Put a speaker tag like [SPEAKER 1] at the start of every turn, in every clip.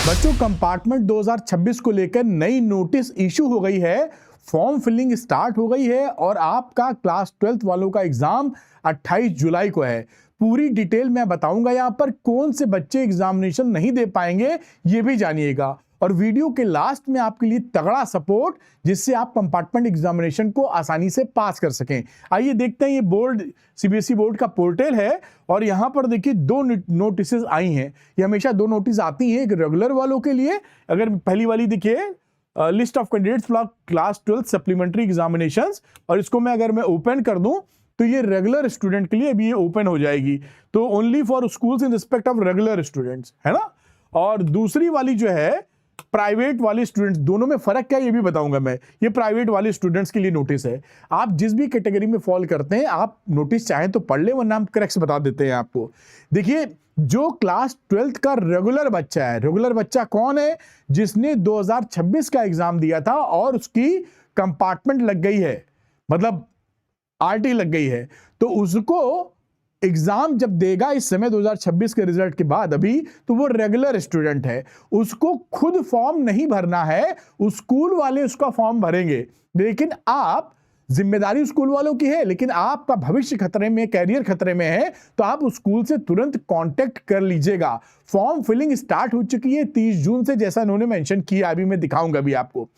[SPEAKER 1] बच्चों, कंपार्टमेंट 2026 को लेकर नई नोटिस इशू हो गई है। फॉर्म फिलिंग स्टार्ट हो गई है और आपका क्लास 12th वालों का एग्जाम 28 जुलाई को है। पूरी डिटेल मैं बताऊंगा यहां पर, कौन से बच्चे एग्जामिनेशन नहीं दे पाएंगे ये भी जानिएगा। और वीडियो के लास्ट में आपके लिए तगड़ा सपोर्ट, जिससे आप कंपार्टमेंट एग्जामिनेशन को आसानी से पास कर सकें। आइए देखते हैं, ये बोर्ड सीबीएसई बोर्ड का पोर्टल है और यहां पर देखिए दो नोटिस आई हैं। ये हमेशा दो नोटिस आती हैं, एक रेगुलर वालों के लिए, अगर पहली वाली देखिए list of candidates for class 12 supplementary examinations, और इसको अगर मैं ओपन कर दूं तो ये रेगुलर स्टूडेंट के लिए अभी ये ओपन हो जाएगी। तो only for schools in respect of regular students, है ना। और दूसरी वाली जो है प्राइवेट वाले स्टूडेंट्स, दोनों में फर्क क्या है ये भी बताऊंगा मैं। ये प्राइवेट वाले स्टूडेंट्स के लिए नोटिस है। आप जिस भी कैटेगरी में फॉल करते हैं आप नोटिस चाहें तो पढ़ ले, वरना हम करेक्ट बता देते हैं आपको। देखिए, जो क्लास 12th का रेगुलर बच्चा है, रेगुलर बच्चा कौन है? जिसने 2026 का एग्जाम दिया था और उसकी कंपार्टमेंट लग गई है, मतलब आरटी लग गई है, तो उसको एग्जाम जब देगा इस समय 2026 के रिजल्ट के बाद अभी, तो वो रेगुलर स्टूडेंट है, उसको खुद फॉर्म नहीं भरना है, स्कूल वाले उसका फॉर्म भरेंगे। लेकिन आप, जिम्मेदारी स्कूल वालों की है, लेकिन आपका भविष्य खतरे में, कैरियर खतरे में है, तो आप स्कूल से तुरंत कांटेक्ट कर लीजिएगा। फॉर्म फिलिंग स्टार्ट हो चुकी है 30 जून से, जैसा उन्होंने मेंशन किया, अभी मैं दिखाऊंगा भी आपको।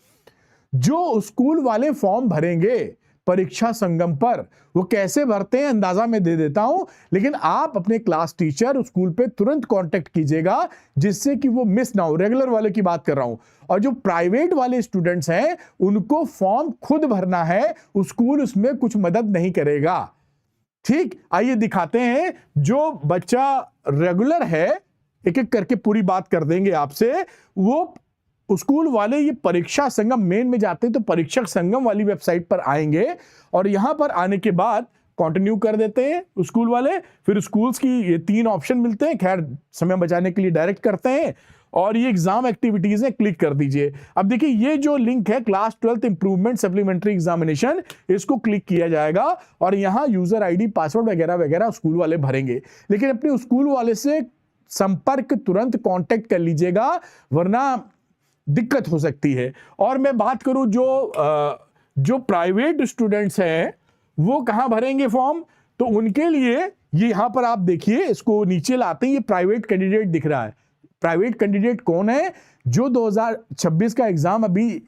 [SPEAKER 1] जो स्कूल वाले फॉर्म भरेंगे परीक्षा संगम पर, वो कैसे भरते हैं अंदाजा मैं दे देता हूं, लेकिन आप अपने क्लास टीचर स्कूल पे तुरंत कांटेक्ट कीजिएगा, जिससे कि वो मिस ना हो। रेगुलर वाले की बात कर रहा हूं। और जो प्राइवेट वाले स्टूडेंट्स हैं उनको फॉर्म खुद भरना है, स्कूल उसमें कुछ मदद नहीं करेगा। ठीक, आइए दिखाते हैं। जो बच्चा रेगुलर है, एक एक करके पूरी बात कर देंगे आपसे। वो स्कूल वाले ये परीक्षा संगम मेन में जाते हैं, तो परीक्षा संगम वाली वेबसाइट पर आएंगे और यहां पर आने के बाद कंटिन्यू कर देते हैं स्कूल वाले। फिर स्कूल्स की ये 3 ऑप्शन मिलते हैं, खैर समय बचाने के लिए डायरेक्ट करते हैं, और ये एग्जाम एक्टिविटीज है, क्लिक कर दीजिए। अब देखिए, ये जो लिंक है class 12th improvement supplementary examination, इसको क्लिक किया जाएगा और यहां यूजर आईडी पासवर्ड वगैरह वगैरह स्कूल वाले भरेंगे। लेकिन अपने स्कूल वाले से संपर्क तुरंत कांटेक्ट कर लीजिएगा, वरना दिक्कत हो सकती है। और मैं बात करूं जो प्राइवेट स्टूडेंट्स हैं वो कहां भरेंगे फॉर्म, तो उनके लिए ये यहां पर आप देखिए, इसको नीचे लाते हैं, ये प्राइवेट कैंडिडेट दिख रहा है। प्राइवेट कैंडिडेट कौन है? जो 2026 का एग्जाम अभी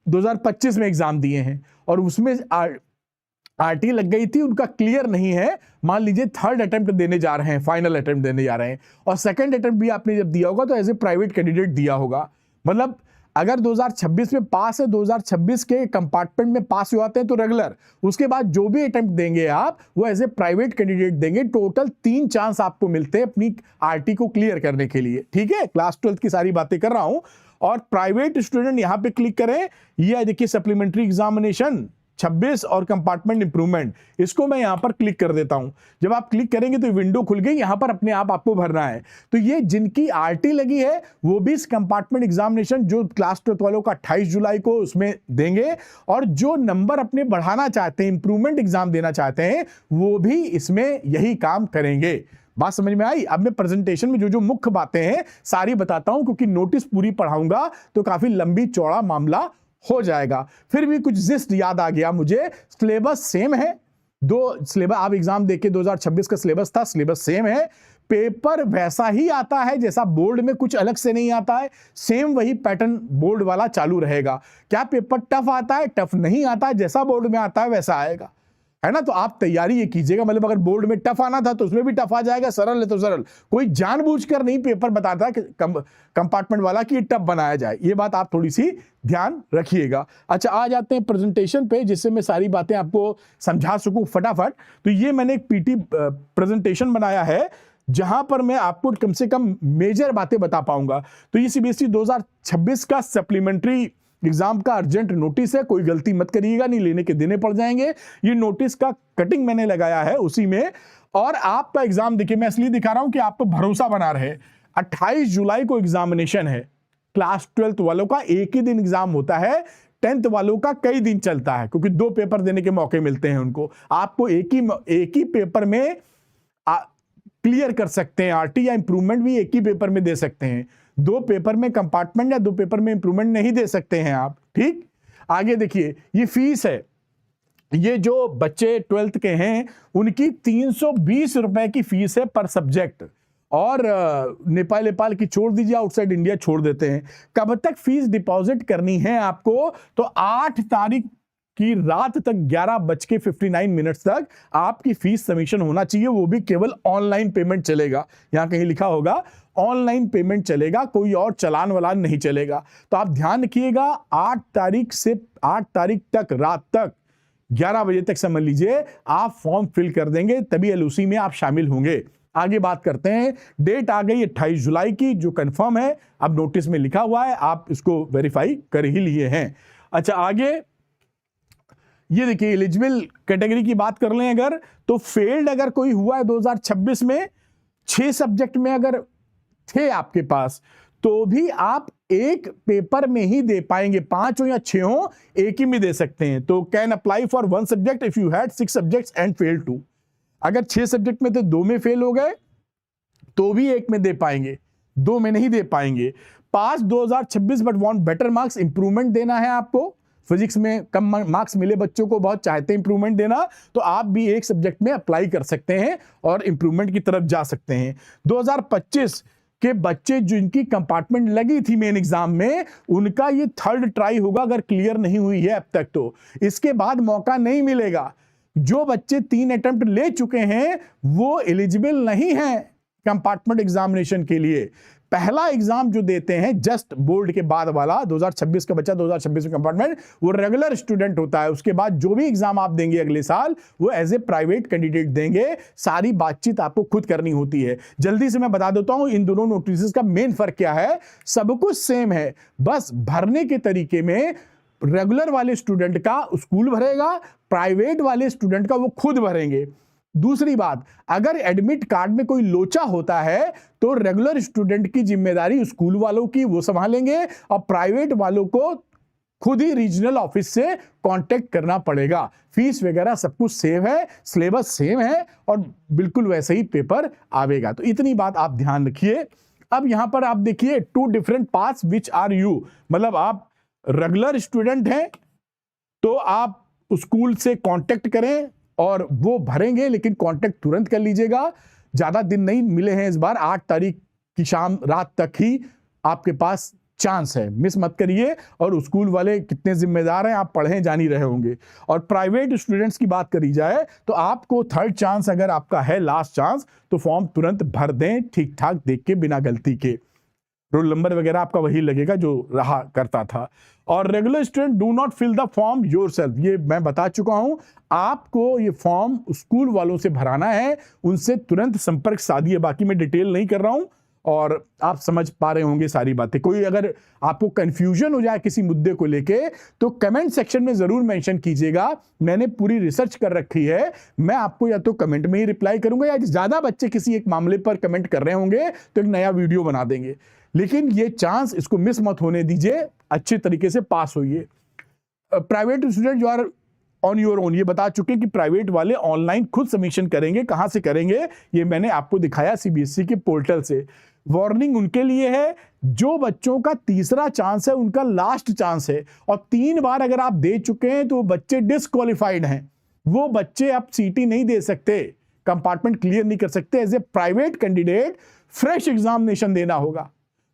[SPEAKER 1] 2025 में एग्जाम दिए हैं और उसमें आरटी लग गई थी, उनका क्लियर नहीं है। मान लीजिए 3rd अटेम्प्ट देने जा रहे हैं, फाइनल अटेम्प्ट देने जा रहे हैं, और 2nd अटेम्प्ट भी आपने जब दिया होगा तो एज ए प्राइवेट कैंडिडेट दिया होगा। मतलब अगर 2026 में पास है, 2026 के कंपार्टमेंट में पास हुए हैं तो रेगुलर, उसके बाद जो भी अटेम्प्ट देंगे आप वो एज ए प्राइवेट कैंडिडेट देंगे। टोटल 3 चांस आपको मिलते हैं अपनी आरटी को क्लियर करने के लिए। ठीक है, क्लास 12th की सारी बातें कर रहा हूं। और प्राइवेट स्टूडेंट यहां पे क्लिक करें, ये देखिए सप्लीमेंट्री एग्जामिनेशन 26 और कंपार्टमेंट इंप्रूवमेंट, इसको मैं यहां पर क्लिक कर देता हूं। जब आप क्लिक करेंगे तो विंडो खुल गई, यहां पर अपने आप आपको भरना है। तो ये जिनकी आरटी लगी है वो भी इस कंपार्टमेंट एग्जामिनेशन जो क्लास 12 वालों का 28 जुलाई को उसमें देंगे, और जो नंबर अपने बढ़ाना चाहते हैं, इंप्रूवमेंट एग्जाम देना चाहते हैं, वो भी इसमें यही काम करेंगे। बात समझ में आई? अब मैं प्रेजेंटेशन में जो जो मुख्य बातें हैं सारी बताता हूं, क्योंकि नोटिस पूरी पढ़ाऊंगा तो काफी लंबी चौड़ा मामला हो जाएगा। फिर भी कुछ जिस्ट याद आ गया मुझे। सिलेबस सेम है, 2 सिलेबस आप एग्जाम देके 2026 का सिलेबस था, सिलेबस सेम है। पेपर वैसा ही आता है जैसा बोर्ड में, कुछ अलग से नहीं आता है, सेम वही पैटर्न बोर्ड वाला चालू रहेगा। क्या पेपर टफ आता है? टफ नहीं आता है, जैसा बोर्ड में आता है वैसा आएगा, है ना। तो आप तैयारी ये कीजिएगा, मतलब अगर बोर्ड में टफ आना था तो उसमें भी टफ आ जाएगा, सरल है तो सरल। कोई जानबूझकर नहीं पेपर बताता कि कंपार्टमेंट वाला कि टफ बनाया जाए, ये बात आप थोड़ी सी ध्यान रखिएगा। अच्छा, आ जाते हैं प्रेजेंटेशन पे, जिससे मैं सारी बातें आपको समझा सकूं फटाफट। तो ये मैंने एक पीटी प्रेजेंटेशन बनाया है जहां पर मैं आपको कम से कम मेजर बातें बता पाऊंगा। तो ये सीबीएसई 2026 का सप्लीमेंट्री एग्जाम का अर्जेंट नोटिस है, कोई गलती मत करिएगा, नहीं लेने के देने पड़ जाएंगे। ये नोटिस का कटिंग मैंने लगाया है उसी में। और आपका एग्जाम देखिए, मैं इसलिए दिखा रहा हूं कि आप पर भरोसा बना रहे। 28 जुलाई को एग्जामिनेशन है, क्लास 12th वालों का एक ही दिन एग्जाम होता है, 10th वालों का कई दिन चलता है, क्योंकि 2 पेपर देने के मौके मिलते हैं उनको। आपको एक ही पेपर में क्लियर कर सकते हैं, आरटी या इंप्रूवमेंट भी एक ही पेपर में दे सकते हैं। दो पेपर में कंपार्टमेंट या दो पेपर में इंप्रूवमेंट नहीं दे सकते हैं आप। ठीक, आगे देखिए, ये फीस है, ये जो बच्चे 12th के हैं उनकी 320 रुपए की फीस है पर सब्जेक्ट, और नेपाल की छोड़ दीजिए, आउटसाइड इंडिया छोड़ देते हैं। कब तक फीस डिपॉजिट करनी है आपको, तो 8 तारीख की रात तक 11:59 तक आपकी फीस सबमिशन होना चाहिए, वो भी केवल ऑनलाइन पेमेंट चलेगा। यहां कहीं लिखा होगा ऑनलाइन पेमेंट चलेगा, कोई और चालान वालान नहीं चलेगा। तो आप ध्यान रखिएगा, 8 तारीख से 8 तारीख तक रात तक 11 बजे तक समझ लीजिए आप फॉर्म फिल कर देंगे, तभी एलओसी में आप शामिल होंगे। आगे बात करते हैं, डेट आ गई 28 जुलाई की, जो कंफर्म है, अब नोटिस में लिखा हुआ है, आप इसको वेरीफाई कर ही लिए हैं। अच्छा, आगे ये देखिए, एलिजिबल कैटेगरी की बात कर लें अगर, तो फेल्ड अगर कोई हुआ है 2026 में, 6 सब्जेक्ट में अगर थे आपके पास, तो भी आप एक पेपर में ही दे पाएंगे, 5 हो या 6 हो, एक ही में दे सकते हैं। तो can apply for 1 subject if you had 6 subjects and failed 2। अगर 6 सब्जेक्ट में थे, 2 में फेल हो गए, तो भी एक में दे पाएंगे, 2 में नहीं दे पाएंगे। पास 2026 but want better marks, improvement देना है आपको, फिजिक्स में कम मार्क्स मिले बच्चों को, बहुत चाहते हैं इंप्रूवमेंट देना, तो आप भी एक सब्जेक्ट में अप्लाई कर सकते हैं और इंप्रूवमेंट की तरफ जा सकते हैं। 2025 के बच्चे जिनकी कंपार्टमेंट लगी थी मेन एग्जाम में, उनका ये 3rd ट्राई होगा अगर क्लियर नहीं हुई है अब तक, तो इसके बाद मौका नहीं मिलेगा। जो बच्चे 3 अटेम्प्ट ले चुके हैं वो एलिजिबल नहीं है कंपार्टमेंट एग्जामिनेशन के लिए। पहला एग्जाम जो देते हैं जस्ट बोर्ड के बाद वाला, 2026 का बच्चा 2026 में कंपार्टमेंट, वो रेगुलर स्टूडेंट होता है। उसके बाद जो भी एग्जाम आप देंगे अगले साल, वो एज ए प्राइवेट कैंडिडेट देंगे। सारी बातचीत आपको खुद करनी होती है। जल्दी से मैं बता देता हूं इन दोनों नोटिस का मेन फर्क क्या है। सब कुछ सेम है, बस भरने के तरीके में रेगुलर वाले स्टूडेंट का स्कूल भरेगा, प्राइवेट वाले स्टूडेंट का वो खुद भरेंगे। दूसरी बात, अगर एडमिट कार्ड में कोई लोचा होता है तो रेगुलर स्टूडेंट की जिम्मेदारी स्कूल वालों की, वो संभालेंगे, और प्राइवेट वालों को खुद ही रीजनल ऑफिस से कांटेक्ट करना पड़ेगा। फीस वगैरह सब कुछ सेम है, सिलेबस सेम है, और बिल्कुल वैसे ही पेपर आवेगा। तो इतनी बात आप ध्यान रखिए। अब यहां पर आप देखिए 2 different paths which are you, मतलब आप रेगुलर स्टूडेंट हैं तो आप स्कूल से कांटेक्ट करें और वो भरेंगे, लेकिन कांटेक्ट तुरंत कर लीजिएगा, ज्यादा दिन नहीं मिले हैं इस बार, 8 तारीख की शाम रात तक ही आपके पास चांस है, मिस मत करिए। और स्कूल वाले कितने जिम्मेदार हैं आप पढ़ें जान ही रहे होंगे। और प्राइवेट स्टूडेंट्स की बात करी जाए तो आपको 3rd चांस अगर आपका है, लास्ट चांस, तो फॉर्म तुरंत भर दें, ठीक ठाक देख के, बिना गलती के। रोल नंबर वगैरह आपका वही लगेगा जो रहा करता था। और regular student do not fill the form yourself, ये मैं बता चुका हूं, आपको ये फॉर्म स्कूल वालों से भराना है, उनसे तुरंत संपर्क साधिए। बाकी मैं डिटेल नहीं कर रहा हूं और आप समझ पा रहे होंगे सारी बातें। कोई अगर आपको कंफ्यूजन हो जाए किसी मुद्दे को लेके तो कमेंट सेक्शन में जरूर मेंशन कीजिएगा, मैंने पूरी रिसर्च कर रखी है। मैं आपको या तो कमेंट में ही रिप्लाई करूंगा, या ज्यादा बच्चे किसी एक मामले पर कमेंट कर रहे होंगे तो एक नया वीडियो बना देंगे। लेकिन ये चांस, इसको मिस मत होने दीजिए, अच्छे तरीके से पास होइए। प्राइवेट स्टूडेंट जो आर ऑन योर ओन, ये बता चुके कि प्राइवेट वाले ऑनलाइन खुद सबमिशन करेंगे। कहां से करेंगे ये मैंने आपको दिखाया, सीबीएसई के पोर्टल से। वार्निंग उनके लिए है जो बच्चों का तीसरा चांस है, उनका लास्ट चांस है, और 3 बार अगर आप दे चुके हैं तो वो बच्चे डिस्क्वालिफाइड हैं। वो बच्चे अब सीटी नहीं दे सकते, कंपार्टमेंट क्लियर नहीं कर सकते। As a private candidate fresh examination देना होगा।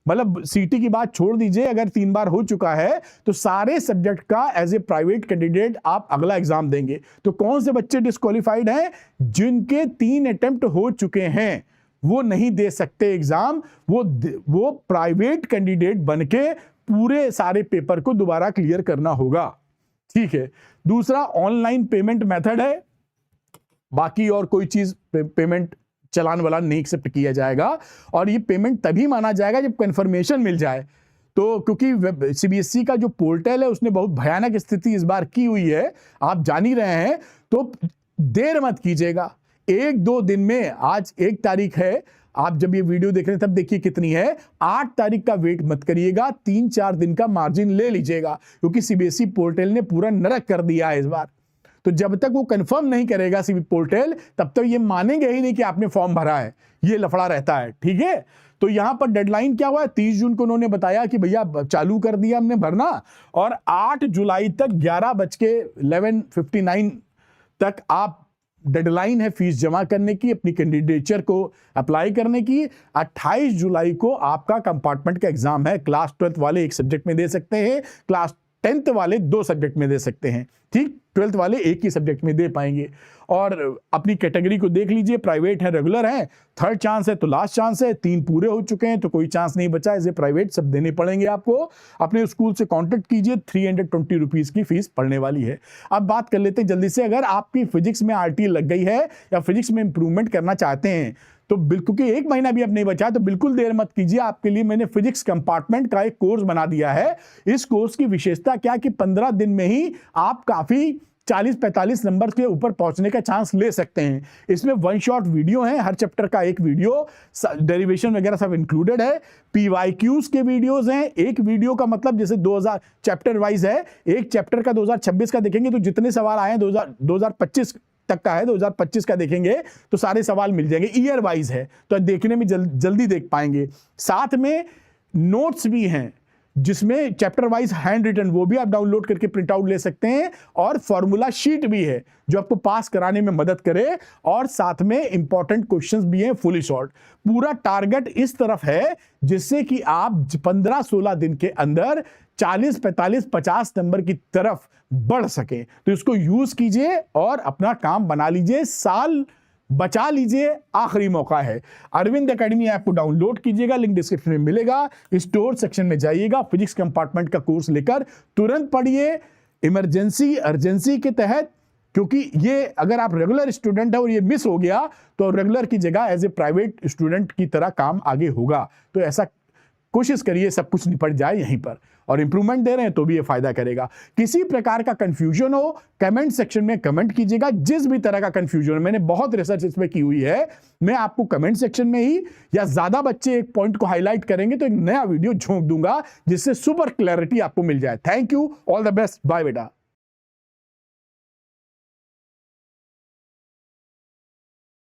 [SPEAKER 1] मतलब सीटी की बात छोड़ दीजिए, अगर 3 बार हो चुका है तो सारे सब्जेक्ट का एज ए प्राइवेट कैंडिडेट आप अगला एग्जाम देंगे। तो कौन से बच्चे डिस्क्वालिफाइड हैं? जिनके 3 अटेम्प्ट हो चुके हैं, वो नहीं दे सकते एग्जाम। वो प्राइवेट कैंडिडेट बनके पूरे सारे पेपर को दोबारा क्लियर करना होगा। ठीक है। दूसरा, ऑनलाइन पेमेंट मेथड है, बाकी और कोई चीज पेमेंट चलान वाला नहीं एक्सेप्ट किया जाएगा। और ये पेमेंट तभी माना जाएगा जब कंफर्मेशन मिल जाए। तो क्योंकि सीबीएसई का जो पोर्टल है उसने बहुत भयानक स्थिति इस बार की हुई है, आप जान ही रहे हैं, तो देर मत कीजिएगा। 1-2 दिन में, आज 1 तारीख है, आप जब ये वीडियो देख रहे हैं तब देखिए कितनी है, 8 तारीख का वेट मत करिएगा, 3-4 दिन का मार्जिन ले लीजिएगा, क्योंकि सीबीएसई पोर्टल ने पूरा नरक कर दिया है इस बार। तो जब तक वो कंफर्म नहीं करेगा सीबी पोर्टल, तब तक ये मानेंगे ही नहीं कि आपने फॉर्म भरा है। ये लफड़ा रहता है। ठीक है। तो यहां पर डेडलाइन क्या हुआ है, 30 जून को उन्होंने बताया कि भैया चालू कर दिया हमने भरना, और 8 जुलाई तक 11:59 तक आप डेडलाइन है फीस जमा करने की, अपनी कैंडिडेचर को अप्लाई करने की। 28 जुलाई को आपका कंपार्टमेंट का एग्जाम है। क्लास 12th वाले एक सब्जेक्ट में दे सकते हैं, क्लास 10th वाले 2 सब्जेक्ट में दे सकते हैं, ठीक। 12th वाले एक ही सब्जेक्ट में दे पाएंगे। और अपनी कैटेगरी को देख लीजिए, प्राइवेट है, रेगुलर है, थर्ड चांस है तो लास्ट चांस है, 3 पूरे हो चुके हैं तो कोई चांस नहीं बचा, एज ए प्राइवेट सब देने पड़ेंगे आपको। अपने स्कूल से कांटेक्ट कीजिए, 320 रुपीज की फीस पड़ने वाली है। अब बात कर लेते हैं जल्दी से, अगर आपकी फिजिक्स में आरटी लग गई है या फिजिक्स में इंप्रूवमेंट करना चाहते हैं तो बिल्कुल, क्योंकि 1 महीना भी अब नहीं बचा, तो बिल्कुल देर मत कीजिए। आपके लिए मैंने फिजिक्स कंपार्टमेंट का एक कोर्स बना दिया है। इस कोर्स की विशेषता क्या कि 15 दिन में ही आप काफी 40-45 नंबर के ऊपर पहुंचने का चांस ले सकते हैं। इसमें 1 शॉट वीडियो है, हर चैप्टर का एक वीडियो, डेरिवेशन वगैरह सब इंक्लूडेड है। पीवाईक्यूज के वीडियोस हैं, एक वीडियो का मतलब जैसे 2000 चैप्टर वाइज है, एक चैप्टर का 2026 का देखेंगे तो जितने सवाल आए हैं 2025 तक का है, 2025 का देखेंगे तो सारे सवाल मिल जाएंगे। ईयर वाइज है तो देखने में जल्दी देख पाएंगे। साथ में नोट्स भी हैं जिसमें चैप्टर वाइज हैंड रिटन, वो भी आप डाउनलोड करके प्रिंट आउट ले सकते हैं। और फॉर्मूला शीट भी है जो आपको पास कराने में मदद करे, और साथ में इंपॉर्टेंट क्वेश्चंस भी हैं फुली शॉर्ट। पूरा टारगेट इस तरफ है जिससे कि आप 15-16 दिन के अंदर 40, 45, 50 नंबर की तरफ बढ़ सके। तो इसको यूज कीजिए और अपना काम बना लीजिए, साल बचा लीजिए, आखिरी मौका है। अरविंद एकेडमी ऐप को डाउनलोड कीजिएगा, लिंक डिस्क्रिप्शन में मिलेगा। स्टोर सेक्शन में जाइएगा, फिजिक्स कंपार्टमेंट का कोर्स लेकर तुरंत पढ़िए, इमरजेंसी अर्जेंसी के तहत, क्योंकि ये अगर आप रेगुलर स्टूडेंट है और ये मिस हो गया तो रेगुलर की जगह एज ए प्राइवेट स्टूडेंट की तरह काम आगे होगा। तो ऐसा कोशिश करिए सब कुछ निपट जाए यहीं पर, और इंप्रूवमेंट दे रहे हैं तो भी ये फायदा करेगा। किसी प्रकार का कंफ्यूजन हो कमेंट सेक्शन में कमेंट कीजिएगा, जिस भी तरह का कंफ्यूजन हो। मैंने बहुत रिसर्च इसमें की हुई है, मैं आपको कमेंट सेक्शन में ही, या ज्यादा बच्चे एक पॉइंट को हाईलाइट करेंगे तो एक नया वीडियो झोंक दूंगा जिससे सुपर क्लैरिटी आपको मिल जाए। Thank you, all the best, bye बेटा।